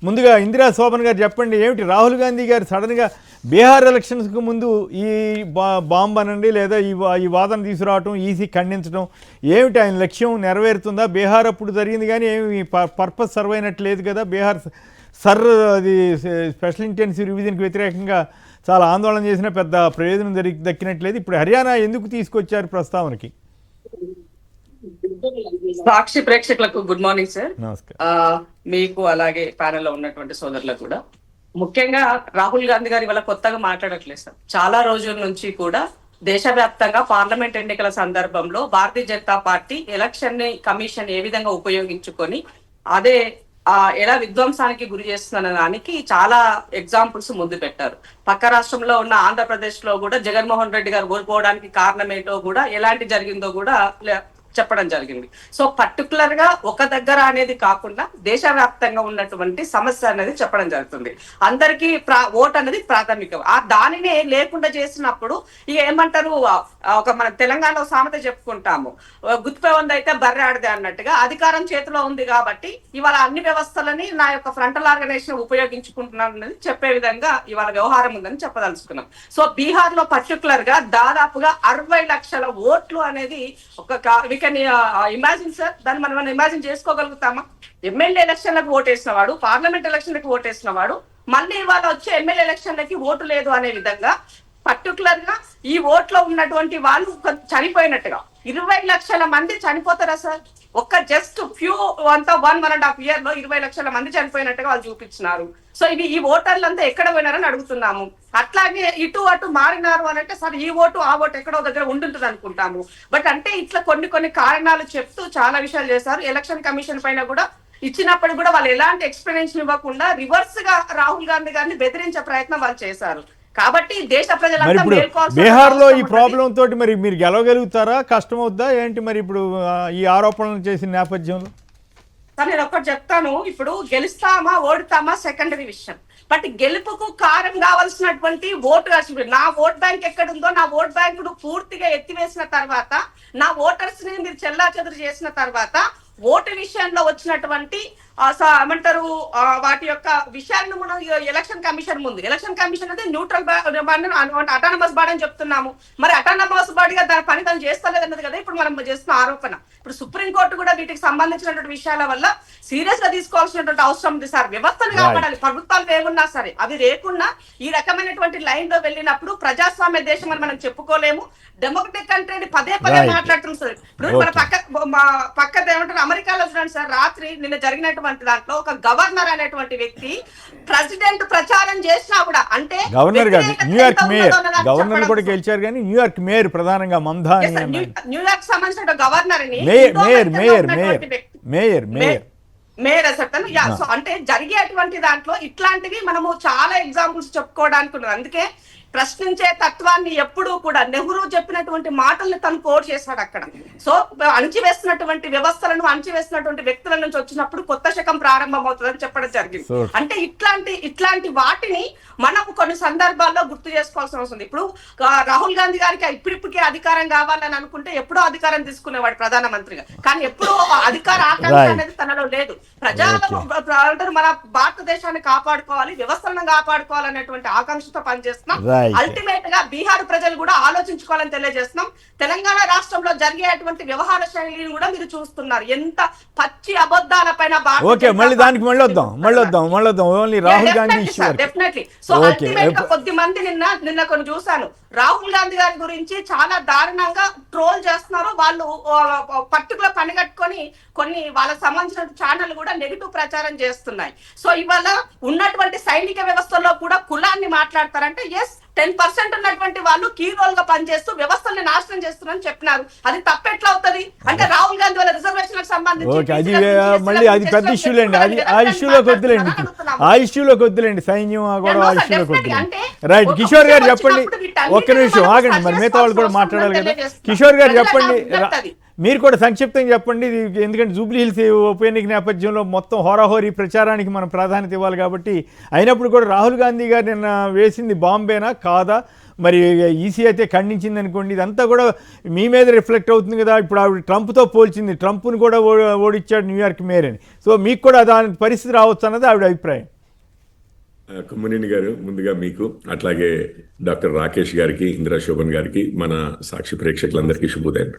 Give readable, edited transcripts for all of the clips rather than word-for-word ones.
ముందుగా ఇందిరా శోభన్ గారు చెప్పండి, ఏమిటి రాహుల్ గాంధీ గారు సడన్గా బీహార్ ఎలక్షన్స్కి ముందు ఈ బాంబ్ అనండి లేదా ఈ వాదన తీసుకురావటం, ఈసీ ఖండించడం, ఏమిటి ఆయన లక్ష్యం నెరవేరుతుందా? బీహార్ అప్పుడు జరిగింది కానీ ఏమి పర్పస్ సర్వ్ అయినట్టు లేదు కదా. బీహార్ అది స్పెషల్ ఇంటెన్సివ్ రివిజన్కి వ్యతిరేకంగా చాలా ఆందోళన చేసిన పెద్ద ప్రయోజనం దక్కినట్లేదు. ఇప్పుడు హర్యానా ఎందుకు తీసుకొచ్చారు ప్రస్తావనకి? సాక్షి ప్రేక్షకులకు గుడ్ మార్నింగ్ సార్. నమస్కారం. మీకు అలాగే ప్యానెల్లో ఉన్నటువంటి సోదరులకు కూడా. ముఖ్యంగా రాహుల్ గాంధీ గారు ఇవాళ కొత్తగా మాట్లాడట్లేదు సార్. చాలా రోజుల నుంచి కూడా దేశవ్యాప్తంగా పార్లమెంట్ ఎన్నికల సందర్భంలో Bharatiya Janata party election commission ఏ విధంగా ఉపయోగించుకొని అదే ఎలా విధ్వంసానికి గురి చేస్తున్న దానికి చాలా ఎగ్జాంపుల్స్ ముందు పెట్టారు. పక్క రాష్ట్రంలో ఉన్న ఆంధ్రప్రదేశ్ లో కూడా జగన్మోహన్ రెడ్డి గారు కోల్పోవడానికి కారణం ఏంటో కూడా ఎలాంటి జరిగిందో కూడా చెప్పడం జరిగింది. సో పర్టికులర్ గా ఒక దగ్గర అనేది కాకుండా దేశవ్యాప్తంగా ఉన్నటువంటి సమస్య అనేది చెప్పడం జరుగుతుంది. అందరికీ ఓట్ అనేది ప్రాథమికం. దానినే లేకుండా చేసినప్పుడు ఇక ఏమంటారు, ఒక మన తెలంగాణలో సామెత చెప్పుకుంటాము, గుత్తిపై ఉందైతే బర్రె ఆడదే అన్నట్టుగా అధికారం చేతిలో ఉంది కాబట్టి ఇవాళ అన్ని వ్యవస్థలని నా యొక్క ఫ్రంటల్ ఆర్గనైజేషన్ ఉపయోగించుకుంటున్నాను చెప్పే విధంగా ఇవాళ వ్యవహారం ఉందని చెప్పదలుచుకున్నాం. సో బీహార్ లో పర్టికులర్ గా దాదాపుగా 60 లక్షల ఓట్లు అనేది ఒక ఇమాజిన్ సార్, దాన్ని మనం ఇమాజిన్ చేసుకోగలుగుతామా? ఎమ్మెల్యే ఎలక్షన్లకు ఓటేసిన వాడు, పార్లమెంట్ ఎలక్షన్లకు ఓటేసిన వాడు, మళ్ళీ ఇవాళ వచ్చే ఎమ్మెల్యే ఎలక్షన్లకి ఓటు లేదు అనే విధంగా పర్టికులర్ గా ఈ ఓట్లో ఉన్నటువంటి వాళ్ళు చనిపోయినట్టుగా 20 లక్షల మంది చనిపోతారా సార్? ఒక్క జస్ట్ ఫ్యూ 1.5 year లో 20 లక్షల మంది చనిపోయినట్టుగా వాళ్ళు చూపించినారు. సో ఇవి ఈ ఓటర్లంతా ఎక్కడ పోయినారని అడుగుతున్నాము. అట్లాగే ఇటు అటు మారినారు అని అంటే సార్ ఈ ఓటు ఆ ఓటు ఎక్కడో దగ్గర ఉండుంటుంది అనుకుంటాము. బట్ అంటే ఇట్లా కొన్ని కారణాలు చెప్తూ చాలా విషయాలు చేశారు. ఎలక్షన్ కమిషన్ పైన కూడా ఇచ్చినప్పుడు కూడా వాళ్ళు ఎలాంటి ఎక్స్ప్లెనేషన్ ఇవ్వకుండా రివర్స్ గా రాహుల్ గాంధీ గారిని బెదిరించే ప్రయత్నం వాళ్ళు చేశారు. కాబట్టి దేశ ప్రజలంతా బీహార్ లో ఈ ప్రాబ్లం తోటి మరి మీరు గెలవగలుగుతారా, కష్టం అవుద్దా ఏంటి మరి ఇప్పుడు ఈ ఆరోపణలు చేసిన నేపథ్యంలో? సార్ నేను ఒక్కటి చెప్తాను, ఇప్పుడు గెలుస్తామా ఓడుతామా సెకండరీ విషయం. బట్ గెలుపుకు కారం కావాల్సినటువంటి ఓటు, నా ఓట్ బ్యాంక్ ఎక్కడుందో నా ఓట్ బ్యాంక్ ను పూర్తిగా ఎత్తివేసిన తర్వాత, నా ఓటర్స్ ని మీరు చెల్లాచెదురు చేసిన తర్వాత ఓటు విషయంలో వచ్చినటువంటి ఏమంటారు వాటి యొక్క విషయాలను మనం ఎలక్షన్ కమిషన్ ముందు, ఎలక్షన్ కమిషన్ అంటే న్యూట్రల్ అటానమస్ బాడీ అని చెప్తున్నాము. మరి అటానమస్ బాడీగా దాని పని తను చేస్తలేదు అన్నది కదా ఇప్పుడు మనం చేస్తున్న ఆరోపణ. ఇప్పుడు సుప్రీంకోర్టు కూడా వీటికి సంబంధించినటువంటి విషయాల వల్ల సీరియస్ గా తీసుకోవాల్సినటువంటి అవసరం ఉంది సార్. వ్యవస్థను కాపాడాలి, ప్రభుత్వాలు ఏమున్నా సరే అవి లేకుండా ఈ రకమైనటువంటి లైన్ లో వెళ్ళినప్పుడు ప్రజాస్వామ్య దేశం అని మనం చెప్పుకోలేము. డెమోక్రటిక్ కంట్రీ పదే మాట్లాడుతుంది సార్. ఇప్పుడు మన పక్క ఏమంటారు అమెరికాలో చూడండి సార్, రాత్రి నిన్న జరిగినటువంటి దాంట్లో ఒక గవర్నర్ అనేటువంటి వ్యక్తి ప్రెసిడెంట్ ప్రచారం చేసినా కూడా, అంటే గవర్నర్ కాదు న్యూయార్క్ మేయర్, గవర్నర్ కూడా గెలిచారు కానీ న్యూయార్క్ మేయర్ ప్రధానంగా మందా న్యూయార్క్ సంబంధించిన గవర్నర్ ని మేయర్ అసలు అంటే జరిగేటువంటి దాంట్లో ఇట్లాంటివి మనము చాలా ఎగ్జాంపుల్స్ చెప్పుకోవడానికి ఉన్నది. అందుకే ప్రశ్నించే తత్వాన్ని ఎప్పుడూ కూడా నెహ్రూ చెప్పినటువంటి మాటల్ని తను కోట్ చేశాడు అక్కడ. సో అణచివేసినటువంటి వ్యవస్థలను, అణచివేసినటువంటి వ్యక్తుల నుంచి వచ్చినప్పుడు కొత్త శకం ప్రారంభం అవుతుందని చెప్పడం జరిగింది. అంటే ఇట్లాంటి వాటిని మనం కొన్ని సందర్భాల్లో గుర్తు చేసుకోవాల్సిన అవసరం ఉంది. ఇప్పుడు రాహుల్ గాంధీ గారికి ఇప్పటికే అధికారం కావాలని అనుకుంటే ఎప్పుడో అధికారం తీసుకునేవాడు ప్రధానమంత్రిగా, కానీ ఎప్పుడూ అధికార ఆకాంక్ష అనేది తనలో లేదు. ప్రజలు మన భారతదేశాన్ని కాపాడుకోవాలి, వ్యవస్థలను కాపాడుకోవాలనేటువంటి ఆకాంక్షతో పనిచేస్తున్నాం. అల్టిమేట్ గా బీహార్ ప్రజలు కూడా ఆలోచించుకోవాలని తెలియజేస్తున్నాం. తెలంగాణ రాష్ట్రంలో జరిగేటువంటి వ్యవహార శైలిని కూడా మీరు చూస్తున్నారు, ఎంత పచ్చి అబద్ధాల పైన. డెఫినెట్లీ. సో అల్టిమేట్ గా కొద్ది మంది నిన్న కొన్ని చూశాను, రాహుల్ గాంధీ గారి గురించి చాలా దారుణంగా ట్రోల్ చేస్తున్నారు. వాళ్ళు పర్టికులర్ పని కట్టుకొని కొన్ని వాళ్ళకి సంబంధించిన ఛానల్ కూడా నెగిటివ్ ప్రచారం చేస్తున్నాయి. సో ఇవాళ ఉన్నటువంటి సైనిక వ్యవస్థలో కూడా కులాన్ని మాట్లాడతారంటే 10% ఉన్నటువంటి వాళ్ళు కీ రోల్ గా పనిచేస్తూ వ్యవస్థల్ని నాశనం చేస్తున్నారని చెప్పినారు. అది తప్పెట్లా అవుతుంది అంటే రాహుల్ గాంధీ వాళ్ళ రిజర్వేషన్లకు సంబంధించి అది పెద్ద ఇష్యూలేండి. అది ఆ ఇష్యూలోకి వద్దులేండి సైన్యం కూడా ఆ ఇష్యూలోకి వద్దులేండి. రైట్, కిషోర్ గారు చెప్పండి. ఒక్క నిమిషం ఆగండి, మరి మిగతా వాళ్ళు కూడా మాట్లాడాలి కదా. కిషోర్ గారు చెప్పండి, మీరు కూడా సంక్షిప్తంగా చెప్పండి. ఎందుకంటే జూబ్లీ హిల్స్ ఉప ఎన్నిక నేపథ్యంలో మొత్తం హోరాహోరీ ప్రచారానికి మనం ప్రాధాన్యత ఇవ్వాలి కాబట్టి, అయినప్పుడు కూడా రాహుల్ గాంధీ గారు నిన్న వేసింది బాంబేనా కాదా, మరి ఈసీ అయితే ఖండించింది అనుకోండి, ఇదంతా కూడా మీ మీద రిఫ్లెక్ట్ అవుతుంది కదా. ఇప్పుడు ఆవిడ ట్రంప్తో పోల్చింది, ట్రంప్ను కూడా ఓడిచ్చాడు న్యూయార్క్ మేయర్ అని. సో మీకు కూడా దాని పరిస్థితి రావచ్చు అన్నది ఆవిడ అభిప్రాయం. కొమ్మినేని గారు, ముందుగా మీకు, అట్లాగే డాక్టర్ రాకేష్ గారికి, ఇందిరా శోభన్ గారికి, మన సాక్షి ప్రేక్షకులందరికీ శుభోదయం.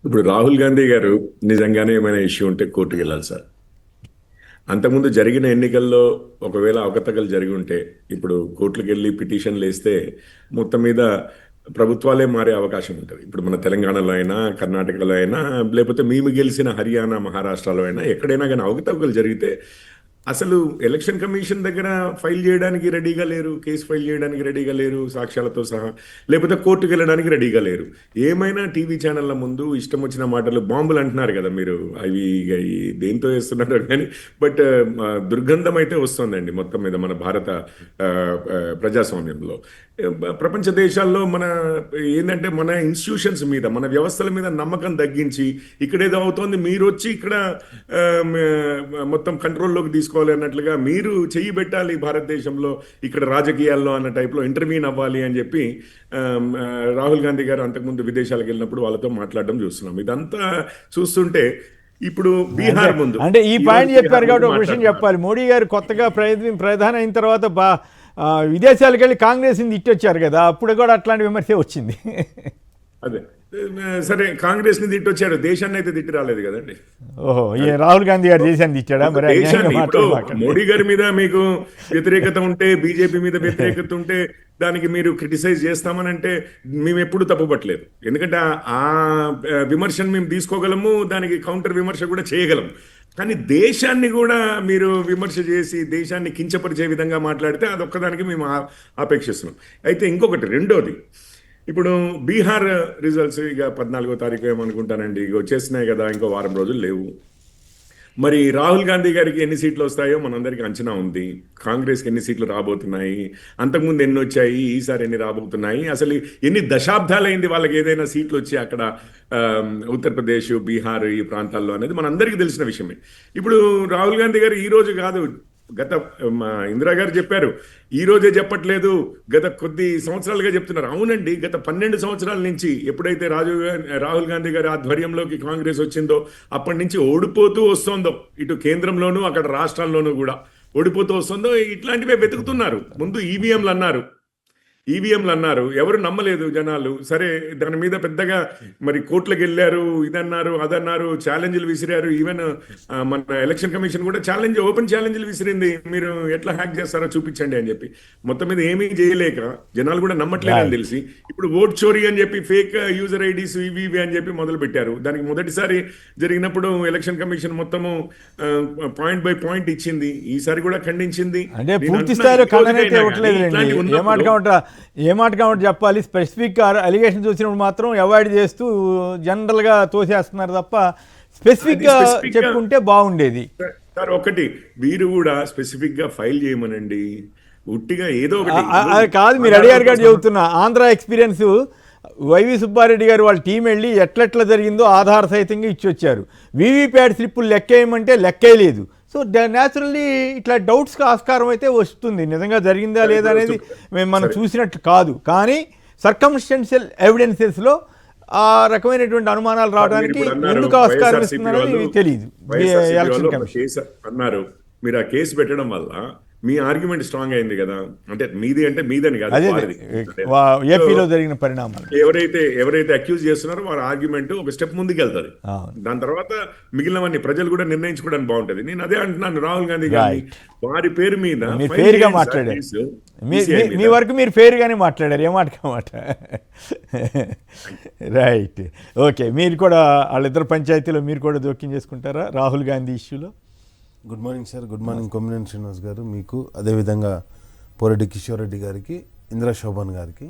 ఇప్పుడు రాహుల్ గాంధీ గారు నిజంగానే ఏమైనా ఇష్యూ ఉంటే కోర్టుకు వెళ్ళాలి సార్. అంతకుముందు జరిగిన ఎన్నికల్లో ఒకవేళ అవకతవకలు జరిగి ఉంటే ఇప్పుడు కోర్టులకు వెళ్ళి పిటిషన్లు వేస్తే మొత్తం మీద ప్రభుత్వాలే మారే అవకాశం ఉంటుంది. ఇప్పుడు మన తెలంగాణలో అయినా, కర్ణాటకలో అయినా, లేకపోతే మేము గెలిచిన హర్యానా, మహారాష్ట్రలో అయినా ఎక్కడైనా కానీ అవకతవకలు జరిగితే అసలు ఎలక్షన్ కమిషన్ దగ్గర ఫైల్ చేయడానికి రెడీగా లేరు, కేసు ఫైల్ చేయడానికి రెడీగా లేరు సాక్ష్యాలతో సహా, లేకపోతే కోర్టుకు వెళ్ళడానికి రెడీగా లేరు. ఏమైనా టీవీ ఛానళ్ళ ముందు ఇష్టం వచ్చిన మాటలు, బాంబులు అంటున్నారు కదా మీరు, అవి దేంతో వేస్తున్నారు కానీ, బట్ దుర్గంధం అయితే వస్తుందండి మొత్తం మీద మన భారత ప్రజాస్వామ్యంలో. ప్రపంచ దేశాల్లో మన ఏంటంటే మన ఇన్స్టిట్యూషన్స్ మీద, మన వ్యవస్థల మీద నమ్మకం తగ్గించి ఇక్కడేదో అవుతోంది, మీరు వచ్చి ఇక్కడ మొత్తం కంట్రోల్లోకి తీసుకోవాలి అన్నట్లుగా మీరు చెయ్యి పెట్టాలి భారతదేశంలో, ఇక్కడ రాజకీయాల్లో అన్న టైప్లో ఇంటర్వ్యూన్ అవ్వాలి అని చెప్పి రాహుల్ గాంధీ గారు అంతకుముందు విదేశాలకు వెళ్ళినప్పుడు వాళ్ళతో మాట్లాడడం చూస్తున్నాం. ఇదంతా చూస్తుంటే ఇప్పుడు బీహార్ ముందు అంటే ఈ పాయింట్ చెప్పారు కాబట్టి ఒక విషయం చెప్పాలి. మోడీ గారు కొత్తగా ప్రధాని అయిన తర్వాత విదేశాలకు వెళ్ళి కాంగ్రెస్ని తిట్టొచ్చారు కదా, అప్పుడు కూడా అట్లాంటి విమర్శ వచ్చింది. అదే సరే, కాంగ్రెస్ ని తిట్టొచ్చాడు, దేశాన్ని అయితే తిట్టి రాలేదు కదండి. ఓహో, రాహుల్ గాంధీ గారు దేశాన్ని తిట్టాడా? మరి మోడీ గారి మీద మీకు వ్యతిరేకత ఉంటే, బీజేపీ మీద వ్యతిరేకత ఉంటే దానికి మీరు క్రిటిసైజ్ చేస్తామని అంటే మేము ఎప్పుడు తప్పుపట్టలేదు. ఎందుకంటే ఆ విమర్శను మేము తీసుకోగలము, దానికి కౌంటర్ విమర్శ కూడా చేయగలము. కానీ దేశాన్ని కూడా మీరు విమర్శ చేసి దేశాన్ని కించపరిచే విధంగా మాట్లాడితే అదొక్కదానికి మేము ఆపేక్షిస్తున్నాం. అయితే ఇంకొకటి, రెండోది, ఇప్పుడు బీహార్ రిజల్ట్స్ ఇక 14వ తారీఖు ఏమనుకుంటానండి, ఇక వచ్చేస్తున్నాయి కదా, ఇంకో వారం రోజులు లేవు. మరి రాహుల్ గాంధీ గారికి ఎన్ని సీట్లు వస్తాయో మనందరికీ అంచనా ఉంది. కాంగ్రెస్కి ఎన్ని సీట్లు రాబోతున్నాయి, అంతకుముందు ఎన్ని వచ్చాయి, ఈసారి ఎన్ని రాబోతున్నాయి, అసలు ఎన్ని దశాబ్దాలైంది వాళ్ళకి ఏదైనా సీట్లు వచ్చి అక్కడ ఉత్తరప్రదేశ్, బీహార్ ఈ ప్రాంతాల్లో అనేది మనందరికీ తెలిసిన విషయమే. ఇప్పుడు రాహుల్ గాంధీ గారు ఈ రోజు కాదు, గత ఇందిరా గారు చెప్పారు, ఈ రోజే చెప్పట్లేదు, గత కొద్ది సంవత్సరాలుగా చెప్తున్నారు. అవునండి, గత 12 సంవత్సరాల నుంచి ఎప్పుడైతే రాహుల్ గాంధీ గారి ఆధ్వర్యంలోకి కాంగ్రెస్ వచ్చిందో అప్పటి నుంచి ఓడిపోతూ వస్తుందో, ఇటు కేంద్రంలోనూ అక్కడ రాష్ట్రాల్లోనూ కూడా ఓడిపోతూ వస్తుందో, ఇట్లాంటివే వెతుకుతున్నారు. ముందు ఈవీఎంలు అన్నారు, ఎవరు నమ్మలేదు జనాలు. సరే, దాని మీద పెద్దగా మరి కోర్టులకు వెళ్ళారు, ఇదన్నారు అదన్నారు, ఛాలెంజ్లు విసిరారు. ఈవెన్ మన ఎలక్షన్ కమిషన్ కూడా ఓపెన్ ఛాలెంజ్లు విసిరింది, మీరు ఎట్లా హ్యాక్ చేస్తారో చూపించండి అని చెప్పి. మొత్తం మీద ఏమీ చేయలేక జనాలు కూడా నమ్మట్లేదని తెలిసి ఇప్పుడు ఓట్ చోరీ అని చెప్పి ఫేక్ యూజర్ ఐడీస్ ఇవి అని చెప్పి మొదలు పెట్టారు. దానికి మొదటిసారి జరిగినప్పుడు ఎలక్షన్ కమిషన్ మొత్తము పాయింట్ బై పాయింట్ ఇచ్చింది, ఈసారి కూడా ఖండించింది. అంటే పూర్తి స్థాయిలో ఏ మాట కాబట్టి చెప్పాలి, స్పెసిఫిక్ అలిగేషన్ చూసినప్పుడు మాత్రం అవాయిడ్ చేస్తూ జనరల్గా తోసేస్తున్నారు తప్ప స్పెసిఫిక్గా చెప్పుకుంటే బాగుండేది. సార్ ఒకటి, మీరు కూడా స్పెసిఫిక్గా ఫైల్ చేయమనండి, ఉట్టిగా ఏదో ఒకటి. అది కాదు, మీరు అడిగారు కాబట్టి చెబుతున్నా. ఆంధ్ర ఎక్స్పీరియన్స్ వైవి సుబ్బారెడ్డి గారు వాళ్ళ టీం వెళ్ళి ఎట్లెట్లా జరిగిందో ఆధార సహితంగా ఇచ్చొచ్చారు. వీవీప్యాట్ స్లిప్పులు లెక్కేయమంటే లెక్కేయలేదు. సో న్యాచురల్లీ ఇట్లా డౌట్స్కి ఆస్కారం అయితే వస్తుంది, నిజంగా జరిగిందా లేదా అనేది మనం చూసినట్టు కాదు. కానీ సర్కమ్స్టెన్షియల్ ఎవిడెన్సెస్లో ఆ రకమైనటువంటి అనుమానాలు రావడానికి ఎందుకు ఆస్కారం ఇస్తున్నారని తెలియదు. అన్నారు మీరు ఆ కేసు పెట్టడం వల్ల మీ ఆర్గ్యుమెంట్ స్ట్రాంగ్ అయింది కదా, అంటే మీదని కాదు, ఏపీలో జరిగిన పరిణామాలు ఎవరైతే అక్యూజ్ చేస్తున్నారో వారి ఆర్గ్యుమెంట్ ఒక స్టెప్ ముందుకు వెళ్తుంది. దాని తర్వాత మిగిలినవన్నీ ప్రజలు కూడా నిర్ణయించుకోవడానికి బాగుంటది. నేను అదే అంటున్నాను, రాహుల్ గాంధీ గారి వారి పేరు మీద ఫేర్గా మాట్లాడారు, మీ వరకు మీరు ఫేర్గానే మాట్లాడారు, ఏమాట రైట్. ఓకే, మీరు కూడా వాళ్ళిద్దరు పంచాయతీలో మీరు కూడా జోక్యం చేసుకుంటారా రాహుల్ గాంధీ ఇష్యూలో? Good morning sir. Good morning Kommineni Srinivas గారు, మీకు అదేవిధంగా పోరెడ్డి కిషోర్ రెడ్డి గారికి, ఇందిరా శోభన్ గారికి,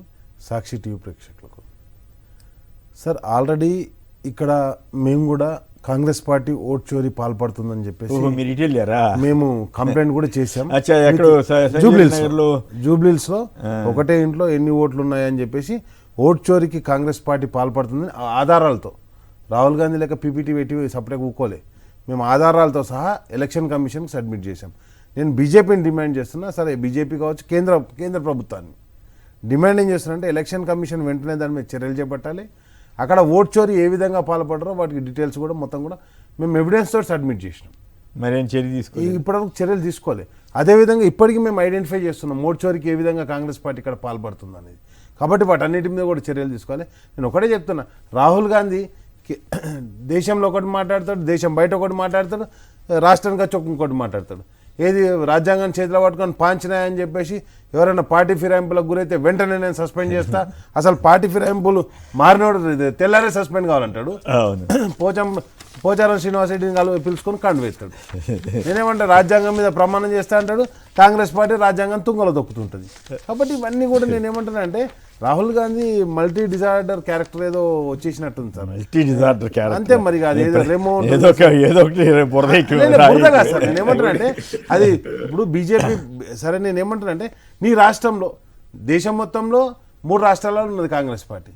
సాక్షి టీవీ ప్రేక్షకులకు. సార్, ఆల్రెడీ ఇక్కడ మేము కూడా కాంగ్రెస్ పార్టీ ఓట్ చోరీ పాల్పడుతుందని చెప్పేసి మేము కంప్లైంట్ కూడా చేశాం. జూబ్లీహిల్స్ లో ఒకటే ఇంట్లో ఎన్ని ఓట్లు ఉన్నాయని చెప్పేసి ఓట్ చోరీకి కాంగ్రెస్ పార్టీ పాల్పడుతుందని ఆధారాలతో, రాహుల్ గాంధీ లేక పీపీటీ పెట్టి సపరేట్ ఊకోలే, మేము ఆధారాలతో సహా ఎలక్షన్ కమిషన్కి సబ్మిట్ చేశాం. నేను బీజేపీని డిమాండ్ చేస్తున్నా, సరే బీజేపీ కావచ్చు, కేంద్ర ప్రభుత్వాన్ని డిమాండ్ ఏం చేస్తున్నారంటే ఎలక్షన్ కమిషన్ వెంటనే దాని మీద చర్యలు చేపట్టాలి. అక్కడ ఓట్ చోరీ ఏ విధంగా పాల్పడరో వాటికి డీటెయిల్స్ కూడా మొత్తం కూడా మేము ఎవిడెన్స్ తోటి సబ్మిట్ చేసినాం. మరేం చర్య తీసుకోవాలి? ఇప్పటివరకు చర్యలు తీసుకోవాలి. అదేవిధంగా ఇప్పటికీ మేము ఐడెంటిఫై చేస్తున్నాం ఓట్ చోరీకి ఏ విధంగా కాంగ్రెస్ పార్టీ ఇక్కడ పాల్పడుతుంది అనేది. కాబట్టి వాటన్నిటి మీద కూడా చర్యలు తీసుకోవాలి. నేను ఒకటే చెప్తున్నా, రాహుల్ గాంధీ దేశంలో ఒకటి మాట్లాడతాడు, దేశం బయట ఒకటి మాట్లాడతాడు, రాష్ట్రానికి వచ్చి ఇంకోటి మాట్లాడతాడు. ఏది రాజ్యాంగాన్ని చేతిలో పట్టుకొని పాంచినాయని చెప్పేసి ఎవరైనా పార్టీ ఫిరాయింపులకు గురైతే వెంటనే నేను సస్పెండ్ చేస్తా, అసలు పార్టీ ఫిరాయింపులు మారినోడు తెల్లారే సస్పెండ్ కావాలంటాడు. పోచారం శ్రీనివాసరెడ్డిని పిలుచుకొని కండు వేస్తాడు. నేనేమంటే రాజ్యాంగం మీద ప్రమాణం చేస్తా అంటాడు, కాంగ్రెస్ పార్టీ రాజ్యాంగం తుంగలో దొక్కుతుంటుంది. కాబట్టి ఇవన్నీ కూడా నేనేమంటానంటే Rahul Gandhi multi disorder character ఏదో వచ్చేసినట్టుంది సార్. మల్టీ డిజార్డర్ క్యారెక్టర్ అంతే మరి, కాదు ఏదో రెమో బురద కాదు సార్. నేనేమంటానంటే అది ఇప్పుడు బీజేపీ సరే, నేనేమంటానంటే నీ రాష్ట్రంలో దేశం మొత్తంలో 3 రాష్ట్రాలలో ఉన్నది కాంగ్రెస్ పార్టీ,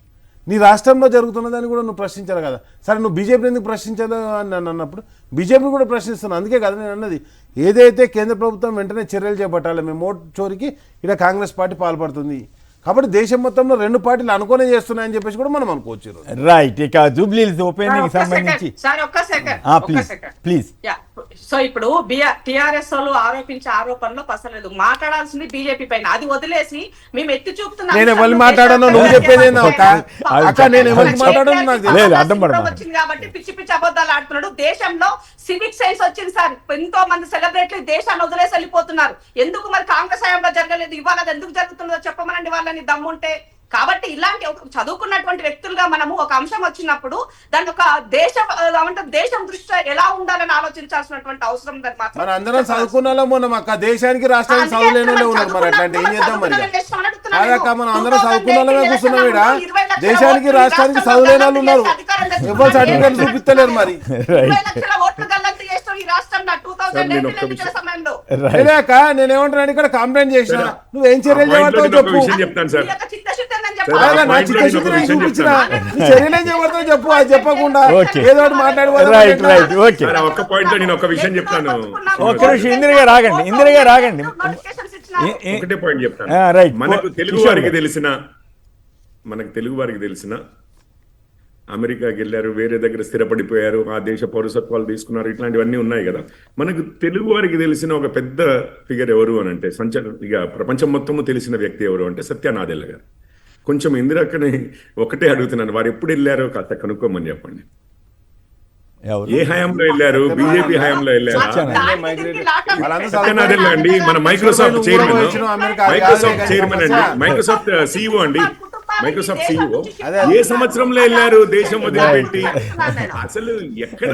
నీ రాష్ట్రంలో జరుగుతున్నదని కూడా నువ్వు ప్రశ్నించాలి కదా. సరే నువ్వు బీజేపీని ఎందుకు ప్రశ్నించాలి అని అన్నప్పుడు బీజేపీని కూడా ప్రశ్నిస్తున్నాను. అందుకే కదా నేను అన్నది, ఏదైతే కేంద్ర ప్రభుత్వం వెంటనే చర్యలు చేపట్టాలి, మేము ఓటు చోరికి ఇక్కడ కాంగ్రెస్ పార్టీ పాల్పడుతుంది. కాబట్టి దేశం మొత్తంలో 2 పార్టీలు అనుకునే చేస్తున్నాయని చెప్పేసి కూడా మనం అనుకోవచ్చు. రైట్. ఇక జూబ్లీ ఓపెనింగ్ సంబంధించి ప్లీజ్. సో ఇప్పుడు టిఆర్ఎస్ వాళ్ళు ఆరోపించే ఆరోపణలో పసలేదు, మాట్లాడాల్సింది బీజేపీ పైన. అది వదిలేసి మేము ఎత్తి చూపుతున్నాం. నేను ఎవరు మాట్లాడానో నువ్వు చెప్పేది అక్క, నేను ఎవరికి మాట్లాడాను నాకు వచ్చింది కాబట్టి పిచ్చి పిచ్చి అబద్ధాలు ఆడుతున్నాడు. దేశంలో సివిక్ సైన్స్ వచ్చింది సార్, ఎంతో మంది సెలబ్రిటీలు దేశాన్ని వదిలేసి వెళ్ళిపోతున్నారు. ఎందుకు మరి కాంగ్రెస్ హయాంలో జరగలేదు, ఇవాళ అది ఎందుకు జరుగుతుందో చెప్పమనండి వాళ్ళని దమ్ముంటే. కాబట్టి ఇలాంటి చదువుకున్నటువంటి వ్యక్తులుగా మనము ఒక అంశం వచ్చినప్పుడు దాని ఒక దేశం దృష్ట్యా ఎలా ఉండాలని ఆలోచించాల్సినటువంటి అవసరం మరి అందరం చదువుకున్న మనం అక్క దేశానికి రాష్ట్రానికి చదువులేనే ఉన్నారు. మరి అట్లాంటి ఏం చేద్దాం మరి? అదక్క మనం అందరం చదువుకున్న కూర్చున్నాం ఇక్కడ, దేశానికి రాష్ట్రానికి చదువులేని వాళ్ళు ఉన్నారు, ఎవరు సర్టిఫికేట్ చూపిస్తలేరు. మరి అక్క నేనేమంటున్నాను, ఇక్కడ కంప్లైంట్ చేసిన నువ్వేం చర్యలు చేయబడతావు చెప్పు. చర్యలేం చేయబడతావు చెప్పు, అది చెప్పకుండా ఏదో మాట్లాడి ఒక్క పాయింట్ నేను ఒక విషయం చెప్తాను. ఇందిరగా రాగండి. ఒకటే పాయింట్ చెప్తాను. మనకు తెలుగు వారికి తెలిసిన అమెరికాకి వెళ్ళారు, వేరే దగ్గర స్థిరపడిపోయారు, ఆ దేశ పౌరసత్వాలు తీసుకున్నారు, ఇట్లాంటివన్నీ ఉన్నాయి కదా. మనకు తెలుగు వారికి తెలిసిన ఒక పెద్ద ఫిగర్ ఎవరు అని అంటే ఇక ప్రపంచం మొత్తము తెలిసిన వ్యక్తి ఎవరు అంటే సత్యానాదెల్ల గారు. కొంచెం ఇందిరక్కని ఒకటే అడుగుతున్నాను, వారు ఎప్పుడు వెళ్ళారో కాస్త కనుక్కోమని చెప్పండి. ఏ హయాంలో వెళ్ళారు? బీజేపీ హయాంలో వెళ్ళారా? సత్యనాదెల్ల అండి, మన మైక్రోసాఫ్ట్ చైర్మన్ అండి, మైక్రోసాఫ్ట్ సిఇఓ అండి, మైక్రోసాఫ్ట్ సిఇఓ. ఏ సంవత్సరంలో వెళ్ళారు దేశం వదిలిపెట్టి? అసలు ఎక్కడ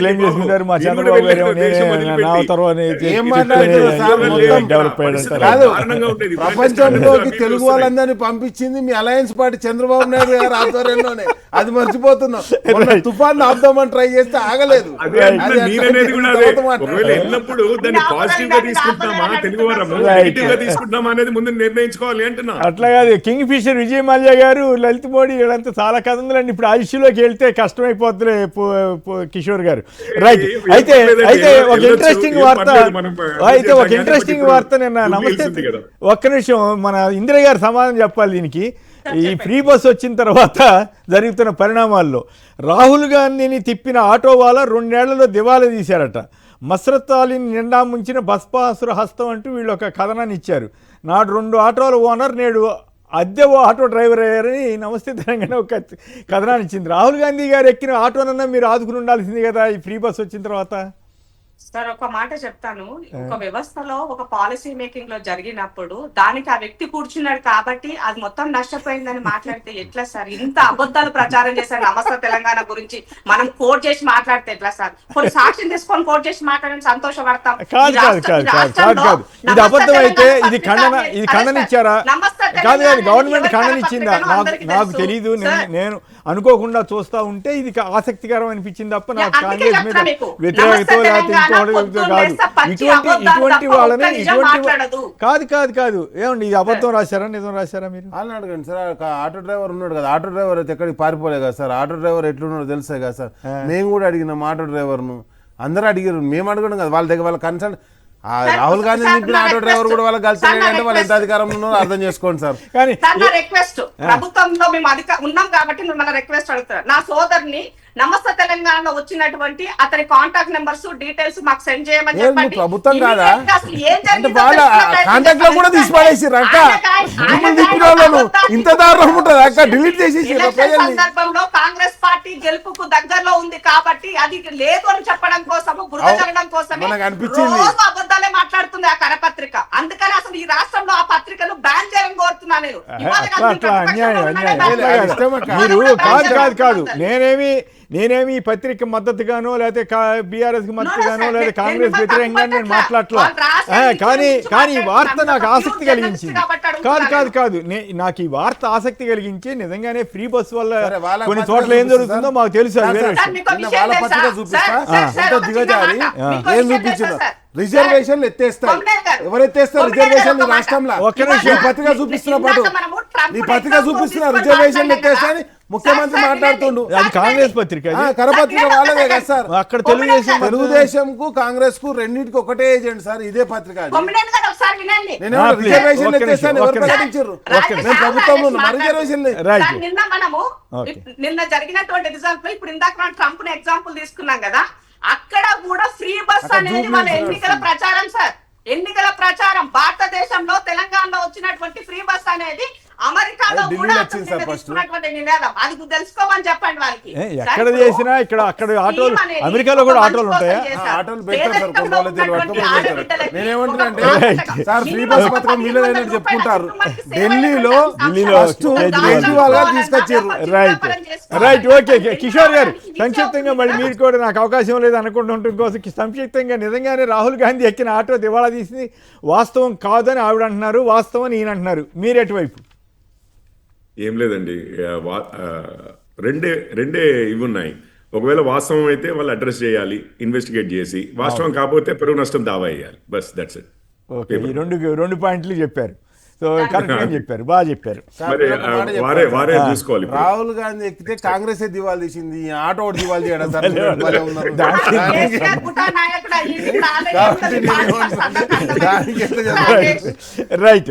క్లెయిమ్ చేసుకుంటారు మా చంద్రబాబు ప్రపంచంలోకి తెలుగు వాళ్ళందరినీ పంపించింది మీ అలయన్స్ పార్టీ చంద్రబాబు నాయుడు గారు ఆధ్వర్యంలోనే. అది మర్చిపోతున్నాం. తుఫాన్ ఆపుదామని ట్రై చేస్తే ఆగలేదు. వెళ్ళినప్పుడు దాన్ని పాజిటివ్ గా తీసుకుంటున్నామా, తెలుగు వారము నెగిటివ్ గా తీసుకుంటున్నామా అనేది ముందు నిర్ణయించుకోవాలి అంటున్నా. అట్లా కాదు, కింగ్ ఫిషర్ విజయ్ మాల్యా గారు, లలిత్ మోడీ వీళ్ళంతా చాలా కథ ఉందండి. ఇప్పుడు ఆ ఇష్యూలోకి వెళ్తే కష్టమైపోతుంది కిషోర్ గారు. రైట్. అయితే ఒక ఇంట్రెస్టింగ్ వార్త నిన్న నమస్తే ఒక్క నిమిషం మన ఇందిర గారు సమాధానం చెప్పాలి దీనికి. ఈ ఫ్రీ బస్ వచ్చిన తర్వాత జరుగుతున్న పరిణామాల్లో రాహుల్ గాంధీని తిప్పిన ఆటో వాళ్ళ 2 ఏళ్లలో దివాలా తీశారట. మస్రత్ అలీని నిండా ముంచిన బస్పాసుర హస్తం అంటూ వీళ్ళు ఒక కథనాన్ని ఇచ్చారు. నాడు 2 ఆటోల ఓనర్, నేడు అద్దె ఆటో డ్రైవర్ అయ్యారని నమస్తే తెలంగాణ ఒక కథనాన్ని ఇచ్చింది. రాహుల్ గాంధీ గారు ఎక్కిన ఆటోనన్నా మీరు ఆదుకుని ఉండాల్సింది కదా ఈ ఫ్రీ బస్ వచ్చిన తర్వాత. సార్ ఒక మాట చెప్తాను, ఒక వ్యవస్థలో ఒక పాలసీ మేకింగ్ లో జరిగినప్పుడు దానికి ఆ వ్యక్తి కూర్చున్నాడు కాబట్టి అది మొత్తం నష్టపోయిందని మాట్లాడితే ఎట్లా సార్? ఇంత అబద్ధాలు ప్రచారం చేశారు నమస్తే తెలంగాణ గురించి, మనం కోట్ చేసి మాట్లాడితే ఎట్లా సార్? కొన్ని సాక్ష్యం తీసుకొని కోట్ చేసి మాట్లాడని సంతోషపడతాం. ఇది అబద్ధం అయితే ఇది ఖండన ఇచ్చారా? కాదు, గవర్నమెంట్ ఖండన ఇచ్చిందా? నాకు తెలీదు, నేను అనుకోకుండా చూస్తా ఉంటే ఇది ఆసక్తికరం అనిపించింది తప్ప నాకు కాంగ్రెస్ మీద వ్యతిరేకత లేకపోతే ఇటువంటి వాళ్ళని కాదు ఏమండి ఇది అబద్ధం రాశారా నిజం రాశారా మీరు అని అడగండి సార్. ఆటో డ్రైవర్ ఉన్నాడు కదా, ఆటో డ్రైవర్ అయితే ఎక్కడికి పారిపోలే కదా సార్. ఆటో డ్రైవర్ ఎట్లున్నాడో తెలుసే కదా సార్. మేము కూడా అడిగినాం ఆటో డ్రైవర్ను, అందరూ అడిగారు, మేము అడగడం కదా వాళ్ళ దగ్గర. వాళ్ళ కన్సల్ట్ ఆ రాహుల్ గాంధీ నింపిన ఆటో డ్రైవర్ కూడా వాళ్ళకి కలిసి అంటే వాళ్ళు ఎంత అధికారంలో ఉన్నారో అర్థం చేసుకోండి సార్. కానీ సార్ నా రిక్వెస్ట్, ప్రభుత్వంలో మేము ఉన్నాం కాబట్టి మిమ్మల్ని రిక్వెస్ట్ అడుగుతారు. నా సోదరుని నమస్తే తెలంగాణలో వచ్చినటువంటి అతని కాంటాక్ట్ నెంబర్స్ డీటెయిల్స్ మాకు సెండ్ చేయమని ఏ, చెప్పండి. ప్రభుత్వం కాదా? అసలు ఏం అంటే జరిగిందో వాళ్ళ తెలుసుకున్న కాంటాక్ట్ లో కూడా తీసి పడేసి రక్క తిప్పిన వాళ్ళను ఇంత దారుణం ఉంటుంది అక్క, డిలీట్ చేసేసి ఎలక్షన్ ప్రజల్ని. సందర్భంలో కాంగ్రెస్ పార్టీ గెలుపుకు దగ్గరలో ఉంది కాబట్టి అది లేదు అని చెప్పడం కోసము, బురద జరగడం కోసమే మనకు అనిపించింది. రోజు అబద్ధాలే మాట్లాడుతుంది ఆ కరపత్రిక. అందుకని అసలు ఈ రాష్ట్రంలో ఆ పత్రికను బ్యాన్ చేయాలని కోరుతున్నా నేను. ఇవాళ అట్లా కాదు, అట్లా అన్యాయం అన్యాయం ban అట్లా చేయాలి. కాదు. మీరు కాదు నేనేమి ఈ పత్రిక మద్దతుగానో లేకపోతే బీఆర్ఎస్ కి మద్దతుగానో లేదా కాంగ్రెస్ వ్యతిరేకంగా నేను మాట్లాడట్లా. కానీ ఈ వార్త నాకు ఆసక్తి కలిగించింది. కాదు నాకు ఈ వార్త ఆసక్తి కలిగించి నిజంగానే ఫ్రీ బస్ వల్ల సరే, వాళ్ళ కొన్ని పత్రిక చోట్ల ఏం జరుగుతుందో చూపిస్తా. మాకు తెలుసు. అది వేరే సార్, విషయం. మీకు నిన్న విషయం వాళ్ళ తెలుసా? పత్రిక చూపిస్తా. సార్, ఎంత ఒక చిన్న దిగజారి మాట. మీకు ఏం విషయం చూపించిన తెలుసా, సార్? రిజర్వేషన్లు ఎత్తేస్తారు. కొమ్మినేని గారు. ఎవరు ఎత్తేస్తారు కొమ్మినేని గారు రిజర్వేషన్లు ఒక మాట. రాష్ట్రంలో? ఒక్క నిమిషం. ఈ పత్రిక చూపిస్తున్న పాటు ఇందాక మనము ట్రంప్ ఈ పత్రిక ఎగ్జాంపుల్ చూపిస్తున్న తీసుకొని రిజర్వేషన్లు మాట్లాడాం ఎత్తేస్తాయని కదా. ముఖ్యమంత్రి సార్, మాట్లాడుతుండు. అది కాంగ్రెస్ పత్రిక అది. కరపత్రిక వాళ్ళదే కదా సార్. అక్కడ తెలుగుదేశం కు కాంగ్రెస్ కు రెండింటికి ఒకటే ఏజెంట్ సార్, ఇదే పత్రిక అది. కొమ్మినేని గారు ఒకసారి వినండి. నేనేమో please. రిజర్వేషన్లు ఒక్క నిమిషం, ఎత్తేస్తాను ఎవరు ఒక్క నిమిషం. ప్రకటించారు? ఒక్క మేము ప్రభుత్వంలో ఉన్నాం, రిజర్వేషన్లు Right. సార్, నిన్న మనము Okay. నిన్న జరిగినటువంటి ఎగ్జాంపుల్ ఇప్పుడు ఇందాక మనం ట్రంప్ ని ఎగ్జాంపుల్ తీసుకున్నాం కదా, అక్కడ కూడా ఫ్రీ బస్ అక్కడ అనేది జూబ్లీ వాళ్ళ హిల్స్ ఎన్నికల ప్రచారం సార్. ఎన్నికల ప్రచారం భారతదేశంలో తెలంగాణలో వచ్చినటువంటి ఫ్రీ బస్ అనేది అమెరికాలో అది కూడా ఢిల్లీలో వచ్చింది సార్ first. తీసుకున్నటువంటి నినాదం. అది తెలుసుకోమని చెప్పండి వాళ్ళకి. ఎక్కడ చేసినా అక్కడ ఆటోలు అమెరికాలో కూడా ఆటోలు ఉంటాయా? ఆటోలు పెడతారు సార్, కొన్ని రోజులు తెలియదు పెడతారు. నేనేమంటున్నానంటే సార్ ఫ్రీ బస్ పథకం వీళ్ళైనట్టు చెప్పుకుంటారు. ఢిల్లీలో ఫస్ట్ కేజ్రీవాల్ గారు తీసుకొచ్చారు. రైట్ ఓకే కిషోర్ గారు సంక్షిప్తంగా మళ్ళీ మీరు కూడా నాకు అవకాశం లేదు అనుకుంటుండటం కోసం సంక్షిప్తంగా నిజంగానే రాహుల్ గాంధీ ఎక్కిన ఆటో దివాళా తీసింది వాస్తవం కాదని ఆవిడ అంటున్నారు, వాస్తవం ఈయన అంటున్నారు. మీరు ఎటువైపు? ఏం లేదండి, రెండే ఇవి ఉన్నాయి. ఒకవేళ వాస్తవం అయితే వాళ్ళు అడ్రస్ చేయాలి, ఇన్వెస్టిగేట్ చేసి, వాస్తవం కాకపోతే పరువు నష్టం దావా వేయాలి. Bus that's it. ఓకే, ఈ రెండు పాయింట్లు చెప్పారు. సో కరెక్ట్గా చెప్పారు, బాగా చెప్పారు. మరి వారే చూసుకోవాలి. రాహుల్ గాంధీ ఎక్కితే కాంగ్రెస్ దివాళ తీసింది, ఈ ఆటో ఒకటి దివాళ చేయడం సార్. భలే ఉన్నారు. నాయకుడు దానికి ఎట్లా చెప్పాలి? అయ్యింది. రైట్